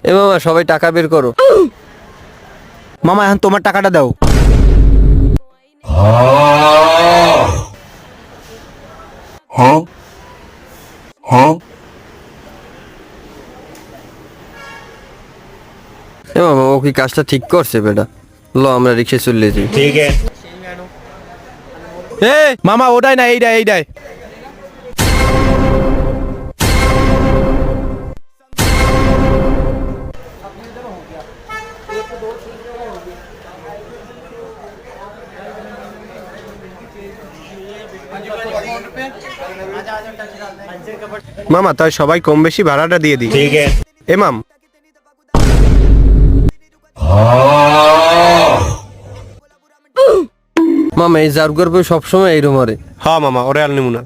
এ মামা সবাই টাকা বের করো। মামা এখন তোমার টাকাটা দাও। এ মামা ও কি কাজটা ঠিক করছে বেটা? ল আমরা রিক্সায় চলে যাই। এ মামা ওটাই না, এইটাই। মামা তাই সবাই কম বেশি ভাড়াটা দিয়ে দিই। এ মাম, মামা এই জারুকার বই সবসময় এইরকম আরে। হ্যাঁ মামা ওরে আর নিমু না।